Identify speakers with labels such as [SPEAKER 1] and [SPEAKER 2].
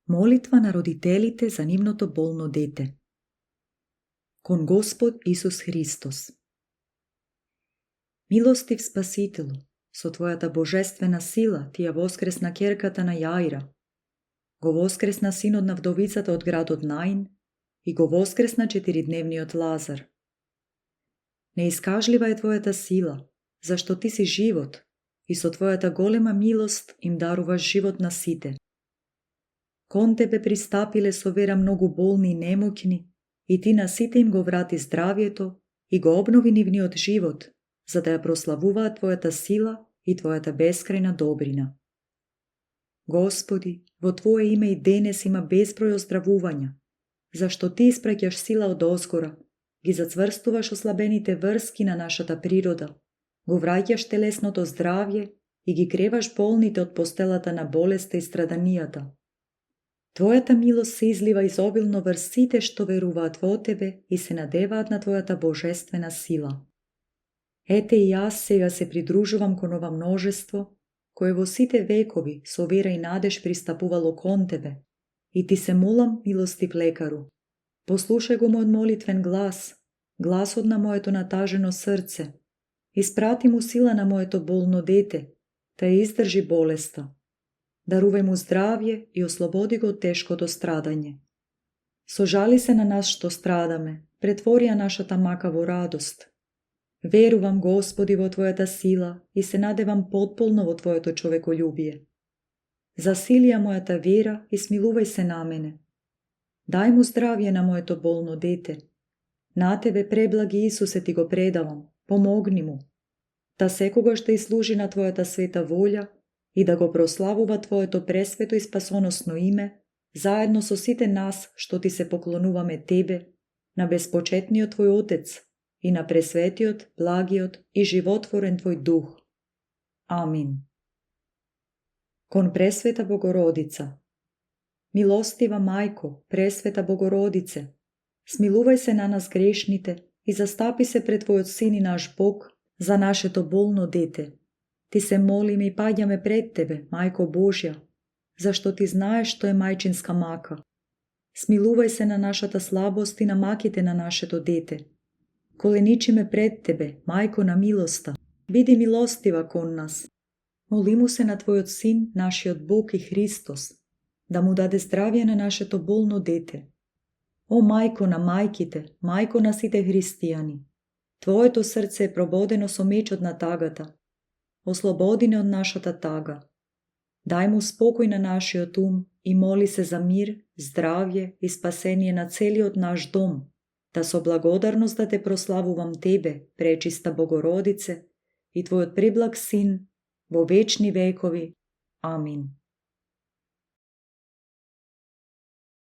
[SPEAKER 1] Молитва на родителите за нивното болно дете. Кон Господ Исус Христос. Милостив Спасителу, со Твојата божествена сила Ти ја воскресна ќерката на Јаира, го воскресна синот на вдовицата од градот Наин и го воскресна 4-дневниот Лазар. Неискажлива е Твојата сила, зашто Ти си живот и со Твојата голема милост им даруваш живот на сите. Кон Тебе пристапиле со вера многу болни и немоќни, и Ти на сите им го врати здравието и го обнови нивниот живот, за да ја прославуваат Твојата сила и Твојата бескрајна добрина. Господи, во Твое име и денес има безброј оздравувања, зашто Ти испраќаш сила од озгора, ги зацврстуваш ослабените врски на нашата природа, го враќаш телесното здравје и ги креваш болните од постелата на болеста и страданијата. Твојата милост се излива изобилно врз сите што веруваат во Тебе и се надеваат на Твојата божествена сила. Ете и јас сега се придружувам кон ова множество, кое во сите векови со вера и надеж пристапувало кон Тебе, и Ти се молам, милостив лекару. Послушај го мојот молитвен глас, гласот на моето натажено срце. Испрати му сила на моето болно дете, да ја издржи болеста. Дарувај му здравје и ослободи го од тешкото страдање. Сожали се на нас што страдаме, претвори ја нашата мака во радост. Верувам, Господи, во Твојата сила и се надевам потполно во Твоето човекољубие. Засили ја мојата вера и смилувај се на мене. Дај му здравје на моето болно дете. На Тебе, преблаги Исусе, Ти го предавам, помогни му, да секогаш да изслужи на Твојата света волја и да го прославува Твоето пресвето и спасоносно име, заедно со сите нас што Ти се поклонуваме Тебе, на безпочетниот Твој Отец и на пресветиот, благиот и животворен Твој Дух. Амин. Кон Пресвета Богородица. Милостива Мајко, Пресвета Богородице, смилувај се на нас грешните и застапи се пред Твојот Син и наш Бог за нашето болно дете. Ти се молиме и паѓаме пред Тебе, Мајко Божја, зашто Ти знаеш што е мајчинска мака. Смилувај се на нашата слабост и на маките на нашето дете. Коленичиме пред Тебе, Мајко на милоста, биди милостива кон нас. Молиму се на Твојот Син, нашиот Бог и Христос, да му даде здравје на нашето болно дете. О Мајко на мајките, Мајко на сите христијани, Твоето срце е прободено со мечот на тагата. Ослободи не од нашата тага. Дај му спокој на нашиот ум и моли се за мир, здравје и спасение на целиот наш дом, да со благодарност да Те прославувам Тебе, пречиста Богородице, и Твојот преблаг Син, во вечни векови. Амин.